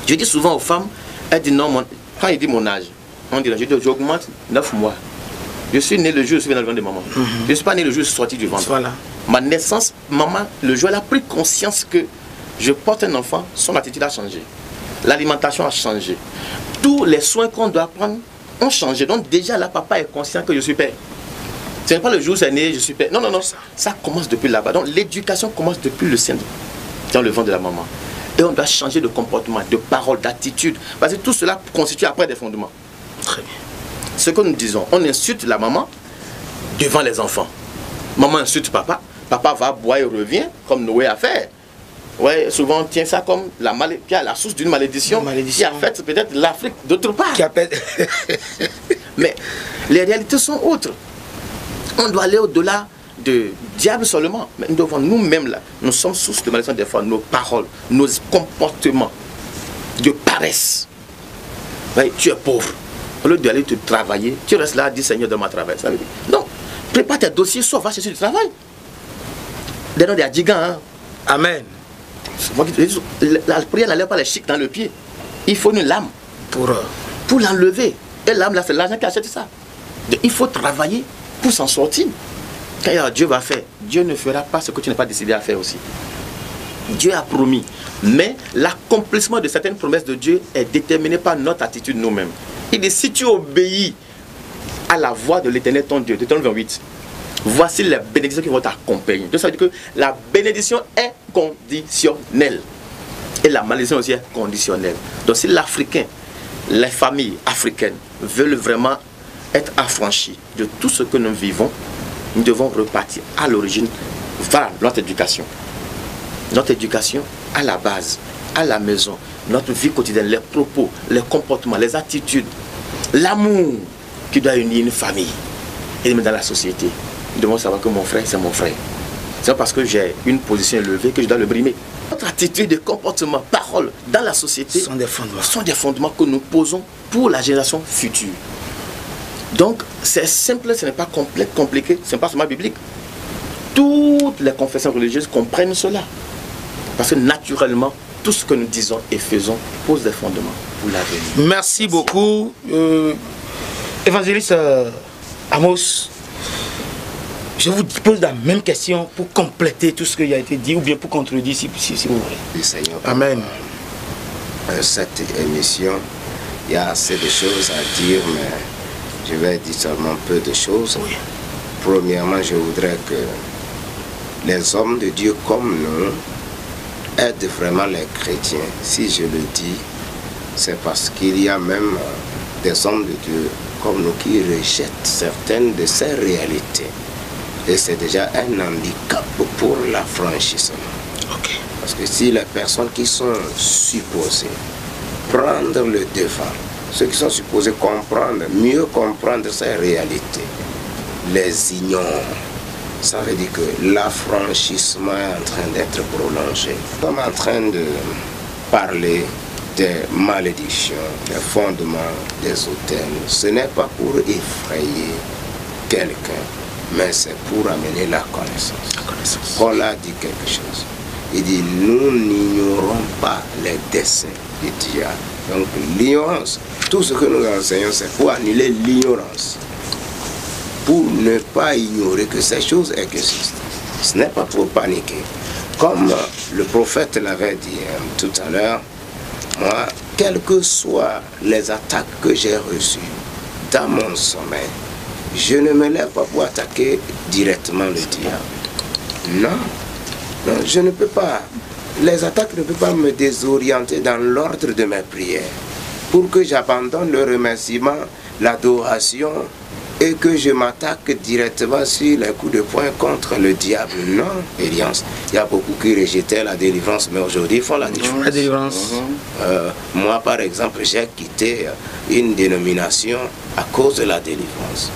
Je dis souvent aux femmes, elles disent non, quand il dit mon âge, on dit, je dis, j'augmente 9 mois. Je suis né le jour où je suis venu dans le ventre de maman. Je ne suis pas né le jour où je suis sorti du ventre. Voilà. Ma naissance, maman, le jour elle a pris conscience que je porte un enfant, son attitude a changé. L'alimentation a changé. Tous les soins qu'on doit prendre ont changé. Donc déjà là, papa est conscient que je suis père. Ce n'est pas le jour où c'est né, je suis père. Non, non, non. Ça commence depuis là-bas. Donc l'éducation commence depuis le sein, dans le ventre de la maman. Et on doit changer de comportement, de parole, d'attitude. Parce que tout cela constitue après des fondements. Très bien. Ce que nous disons, on insulte la maman devant les enfants. Maman insulte papa. Papa va boire et revient, comme Noé a fait. Ouais, souvent on tient ça comme la source d'une malédiction, qui affecte peut-être l'Afrique d'autre part. Mais les réalités sont autres. On doit aller au-delà de diable seulement. Mais nous devons nous-mêmes là, nous sommes source de malédiction des fois, nos paroles, nos comportements de paresse. Ouais, tu es pauvre. Au lieu d'aller te travailler, tu restes là, dis Seigneur, donne-moi travail. Ça veut dire, non, prépare tes dossiers, soit va chercher du travail. Des noms des Adjigans, hein. Amen. La prière n'allait pas les chics dans le pied. Il faut une lame pour l'enlever. Et l'âme, là, c'est l'argent qui achète ça. Donc, il faut travailler pour s'en sortir. Quand Dieu va faire, Dieu ne fera pas ce que tu n'as pas décidé à faire aussi. Dieu a promis. Mais l'accomplissement de certaines promesses de Dieu est déterminé par notre attitude nous-mêmes. Il dit, si tu obéis à la voix de l'Éternel ton Dieu, Deutéronome 28, voici les bénédictions qui vont t'accompagner. Donc ça veut dire que la bénédiction est conditionnelle. Et la malédiction aussi est conditionnelle. Donc si l'Africain, les familles africaines veulent vraiment être affranchis de tout ce que nous vivons, nous devons repartir à l'origine vers notre éducation. Notre éducation à la base, à la maison, notre vie quotidienne, les propos, les comportements, les attitudes, l'amour qui doit unir une famille et même dans la société. Nous devons savoir que mon frère, c'est mon frère. C'est pas parce que j'ai une position élevée que je dois le brimer. Notre attitude, de comportement, parole dans la société sont des fondements que nous posons pour la génération future. Donc, c'est simple, ce n'est pas compliqué, ce n'est pas seulement biblique. Toutes les confessions religieuses comprennent cela. Parce que naturellement, tout ce que nous disons et faisons pose des fondements pour l'avenir. Merci beaucoup. Évangéliste Amos, je vous pose la même question pour compléter tout ce qui a été dit ou bien pour contredire si vous voulez. Oui, Seigneur. Amen. Cette émission, il y a assez de choses à dire, mais je vais dire seulement peu de choses. Oui. Premièrement, je voudrais que les hommes de Dieu comme nous aident vraiment les chrétiens. Si je le dis, c'est parce qu'il y a même des hommes de Dieu comme nous qui rejettent certaines de ces réalités. Et c'est déjà un handicap pour l'affranchissement. Okay. Parce que si les personnes qui sont supposées prendre le devant, ceux qui sont supposés comprendre, mieux comprendre ces réalités, les ignorent, ça veut dire que l'affranchissement est en train d'être prolongé. Nous sommes en train de parler des malédictions, des fondements des autels. Ce n'est pas pour effrayer quelqu'un, mais c'est pour amener la connaissance. Paul a dit quelque chose. Il dit, nous n'ignorons pas les desseins du diable. Donc l'ignorance, tout ce que nous enseignons, c'est pour annuler l'ignorance. Pour ne pas ignorer que ces choses existent. Ce n'est pas pour paniquer. Comme le prophète l'avait dit tout à l'heure, moi, quelles que soient les attaques que j'ai reçues dans mon sommeil, je ne me lève pas pour attaquer directement le diable. Non, non, je ne peux pas. Les attaques ne peuvent pas me désorienter dans l'ordre de mes prières pour que j'abandonne le remerciement, l'adoration et que je m'attaque directement sur les coups de poing contre le diable. Non, Eliance, il y a beaucoup qui rejetaient la délivrance, mais aujourd'hui ils font la délivrance. La délivrance. Moi, par exemple, j'ai quitté une dénomination à cause de la délivrance.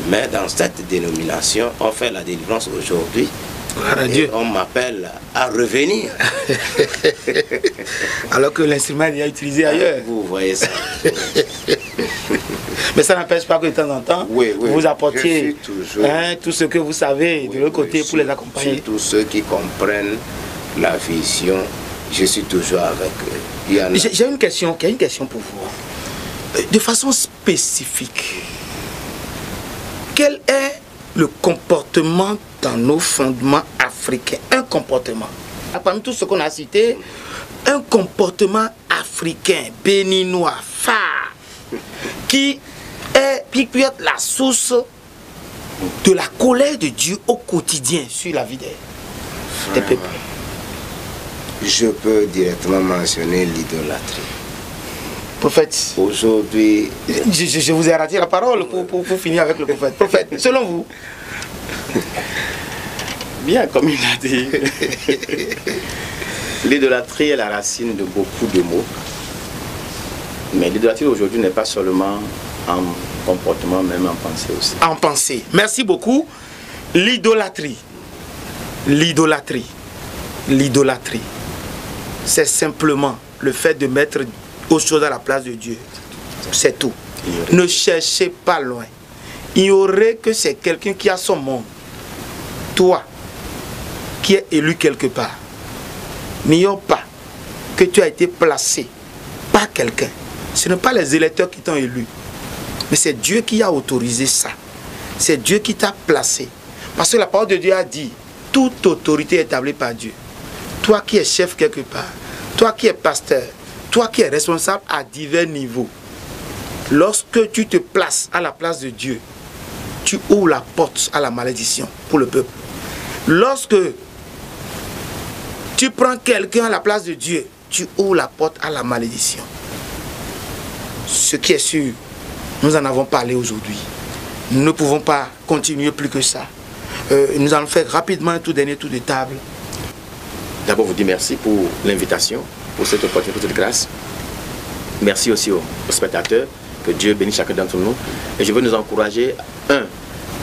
Mais dans cette dénomination, on fait la délivrance aujourd'hui. Et on m'appelle à revenir. Alors que l'instrument est utilisé ailleurs. Vous voyez ça. Mais ça n'empêche pas que de temps en temps, vous apportiez tout ce que vous savez de l'autre côté pour les accompagner. Tous ceux qui comprennent la vision, je suis toujours avec eux. J'ai une question pour vous. De façon spécifique, quel est le comportement dans nos fondements africains? Un comportement. Parmi tout ce qu'on a cité, un comportement africain, béninois, phare, qui est qui peut être la source de la colère de Dieu au quotidien sur la vie des peuples. Je peux directement mentionner l'idolâtrie. Prophète, aujourd'hui, je vous ai raté la parole pour finir avec le prophète. Prophète, selon vous? Bien, comme il a dit, l'idolâtrie est la racine de beaucoup de maux. Mais l'idolâtrie aujourd'hui n'est pas seulement en comportement, même en pensée aussi. En pensée. Merci beaucoup. L'idolâtrie. L'idolâtrie. L'idolâtrie. C'est simplement le fait de mettre autre chose à la place de Dieu. C'est tout. Ne cherchez pas loin. Ignorez que c'est quelqu'un qui a son monde. Toi, qui es élu quelque part. N'ignore pas que tu as été placé par quelqu'un. Ce ne sont pas les électeurs qui t'ont élu. Mais c'est Dieu qui a autorisé ça. C'est Dieu qui t'a placé. Parce que la parole de Dieu a dit, toute autorité est établie par Dieu. Toi qui es chef quelque part, toi qui es pasteur, toi qui es responsable à divers niveaux, lorsque tu te places à la place de Dieu, tu ouvres la porte à la malédiction pour le peuple. Lorsque tu prends quelqu'un à la place de Dieu, tu ouvres la porte à la malédiction. Ce qui est sûr, nous en avons parlé aujourd'hui. Nous ne pouvons pas continuer plus que ça. Nous allons faire rapidement un tout dernier tour de table. D'abord, vous dis merci pour l'invitation, pour cette opportunité, pour cette grâce. Merci aussi aux spectateurs. Que Dieu bénisse chacun d'entre nous. Et je veux nous encourager,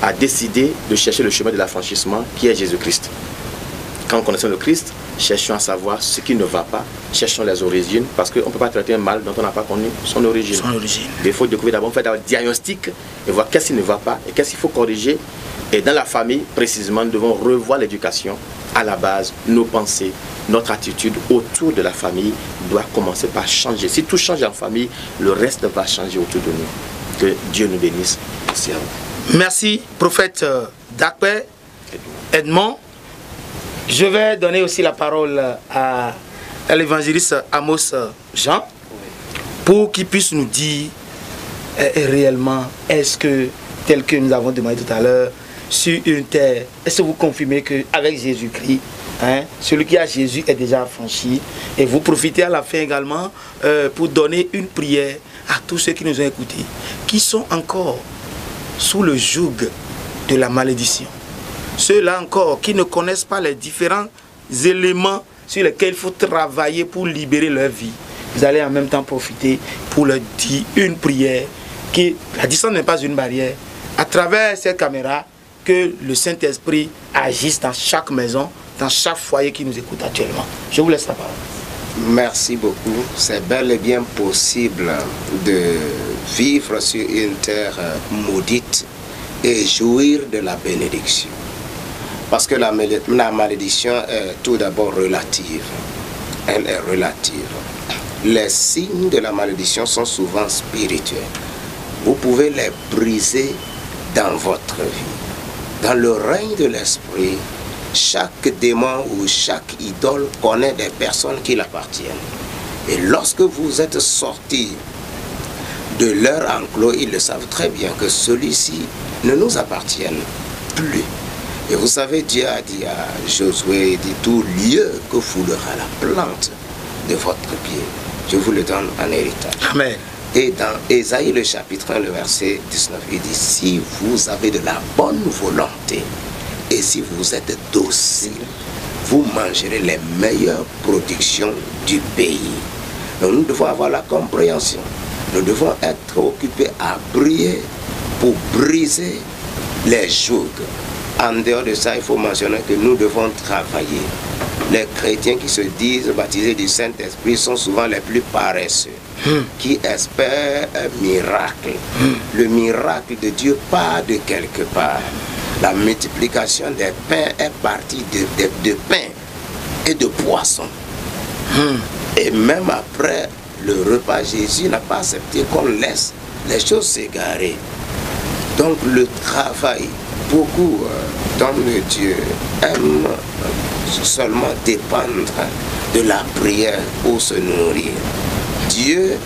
à décider de chercher le chemin de l'affranchissement qui est Jésus-Christ. Quand nous connaissons le Christ, cherchons à savoir ce qui ne va pas, cherchons les origines, parce qu'on ne peut pas traiter un mal dont on n'a pas connu son origine. Il faut découvrir d'abord, faire un diagnostic et voir qu'est-ce qui ne va pas et qu'est-ce qu'il faut corriger. Et dans la famille, précisément, nous devons revoir l'éducation. À la base, nos pensées, notre attitude autour de la famille doit commencer par changer. Si tout change en famille, le reste va changer autour de nous. Que Dieu nous bénisse. Merci à vous. Merci, prophète Dakpe Edmond. Je vais donner aussi la parole à l'évangéliste Amos Jean pour qu'il puisse nous dire réellement, est-ce que, tel que nous avons demandé tout à l'heure, sur une terre, est-ce que vous confirmez qu'avec Jésus-Christ, celui qui a Jésus est déjà affranchi? Et vous profitez à la fin également pour donner une prière à tous ceux qui nous ont écoutés, qui sont encore sous le joug de la malédiction. Ceux-là encore qui ne connaissent pas les différents éléments sur lesquels il faut travailler pour libérer leur vie. Vous allez en même temps profiter pour leur dire une prière, qui la distance n'est pas une barrière. À travers cette caméra, que le Saint-Esprit agisse dans chaque maison, dans chaque foyer qui nous écoute actuellement. Je vous laisse la parole. Merci beaucoup. C'est bel et bien possible de vivre sur une terre maudite et jouir de la bénédiction. Parce que la malédiction est tout d'abord relative. Elle est relative. Les signes de la malédiction sont souvent spirituels. Vous pouvez les briser dans votre vie. Dans le règne de l'esprit, chaque démon ou chaque idole connaît des personnes qui l'appartiennent. Et lorsque vous êtes sortis de leur enclos, ils le savent très bien que celui-ci ne nous appartient plus. Et vous savez, Dieu a dit à Josué, il dit, tout lieu que foulera la plante de votre pied, je vous le donne en héritage. Amen. Et dans Ésaïe le chapitre 1, le verset 19, il dit, si vous avez de la bonne volonté et si vous êtes docile, vous mangerez les meilleures productions du pays. Donc nous devons avoir la compréhension. Nous devons être occupés à prier pour briser les jougs. En dehors de ça, il faut mentionner que nous devons travailler. Les chrétiens qui se disent baptisés du Saint-Esprit sont souvent les plus paresseux, qui espèrent un miracle. Le miracle de Dieu part de quelque part. La multiplication des pains est partie de pain et de poissons. Et même après le repas, Jésus n'a pas accepté qu'on laisse les choses s'égarer. Donc le travail, beaucoup d'hommes de Dieu aiment seulement dépendre de la prière pour se nourrir. Dieu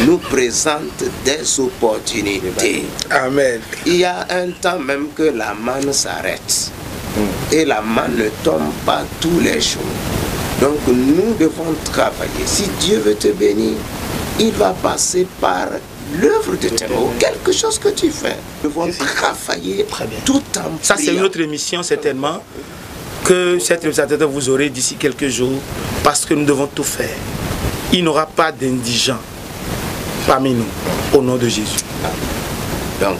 nous présente des opportunités. Amen. Il y a un temps même que la manne s'arrête. Et la manne ne tombe pas tous les jours. Donc nous devons travailler. Si Dieu veut te bénir, il va passer par l'œuvre de tes mains, quelque chose que tu fais. Nous devons travailler tout en Ça, c'est une autre émission, certainement, que cette représentateur vous aurez d'ici quelques jours, parce que nous devons tout faire. Il n'y aura pas d'indigents parmi nous, au nom de Jésus. Donc,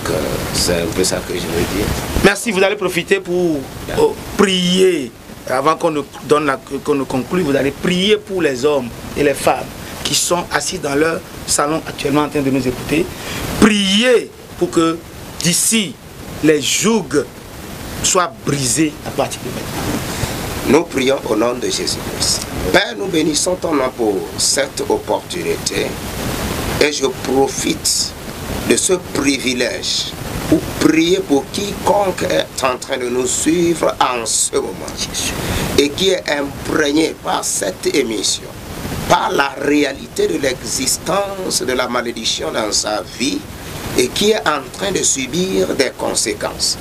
c'est un peu ça que je veux dire. Merci, vous allez profiter pour prier. Avant qu'on ne conclue, vous allez prier pour les hommes et les femmes qui sont assis dans leur salon actuellement en train de nous écouter. Priez pour que d'ici les jougs soient brisés à partir de maintenant. Nous prions au nom de Jésus-Christ. Père, nous bénissons ton nom pour cette opportunité et je profite de ce privilège pour prier pour quiconque est en train de nous suivre en ce moment et qui est imprégné par cette émission, par la réalité de l'existence de la malédiction dans sa vie et qui est en train de subir des conséquences.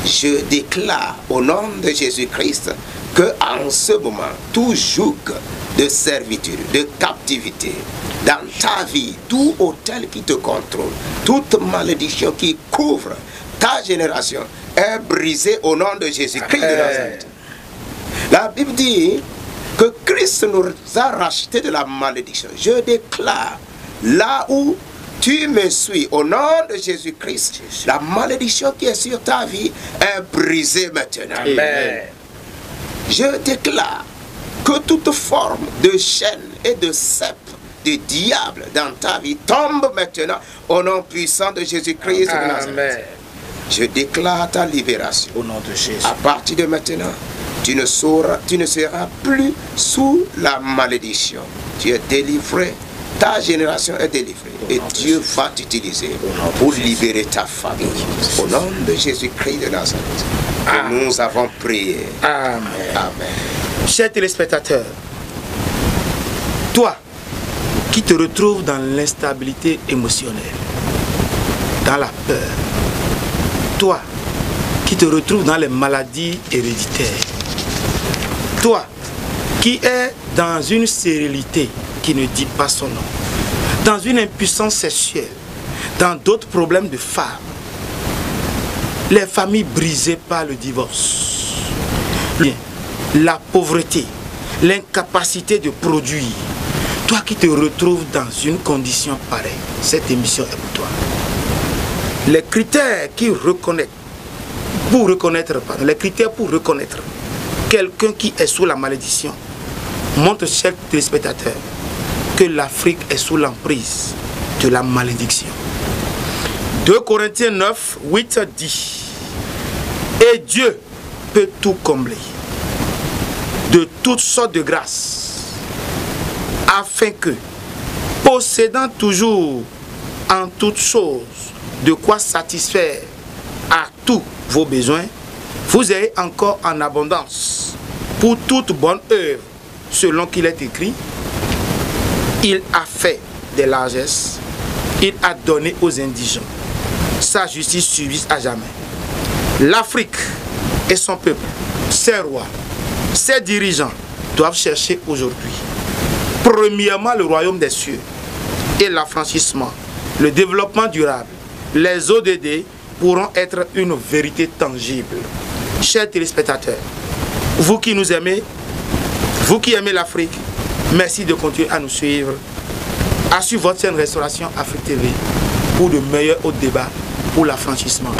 Je déclare au nom de Jésus-Christ que en ce moment, tout joug de servitude, de captivité, dans ta vie, tout autel qui te contrôle, toute malédiction qui couvre ta génération est brisée au nom de Jésus-Christ de Nazareth. La Bible dit que Christ nous a racheté de la malédiction. Je déclare, là où tu me suis, au nom de Jésus-Christ, la malédiction qui est sur ta vie est brisée maintenant. Amen. Je déclare que toute forme de chaîne et de cep du diable dans ta vie tombe maintenant au nom puissant de Jésus-Christ de Nazareth. Je déclare ta libération. Au nom de Jésus. À partir de maintenant, tu ne seras plus sous la malédiction. Tu es délivré. Ta génération est délivrée. Et Dieu va t'utiliser pour libérer ta famille. Au nom de Jésus-Christ de Nazareth. Et nous avons prié. Amen. Amen. Chers téléspectateurs, toi qui te retrouves dans l'instabilité émotionnelle, dans la peur, toi qui te retrouves dans les maladies héréditaires, toi qui es dans une stérilité qui ne dit pas son nom, dans une impuissance sexuelle, dans d'autres problèmes de femmes, les familles brisées par le divorce, la pauvreté, l'incapacité de produire, toi qui te retrouves dans une condition pareille, cette émission est pour toi. Les critères pour reconnaître quelqu'un qui est sous la malédiction montrent, chers téléspectateurs, que l'Afrique est sous l'emprise de la malédiction. 2 Corinthiens 9, 8 dit: et Dieu peut tout combler de toutes sortes de grâces, afin que, possédant toujours en toutes choses de quoi satisfaire à tous vos besoins, vous ayez encore en abondance pour toute bonne œuvre, selon qu'il est écrit: il a fait des largesses, il a donné aux indigents, sa justice subsiste à jamais. L'Afrique et son peuple, ses rois, ses dirigeants doivent chercher aujourd'hui, premièrement, le royaume des cieux et l'affranchissement, le développement durable. Les ODD pourront être une vérité tangible. Chers téléspectateurs, vous qui nous aimez, vous qui aimez l'Afrique, merci de continuer à nous suivre. À suivre votre chaîne Restauration Afrique TV pour de meilleurs hauts débats pour l'affranchissement.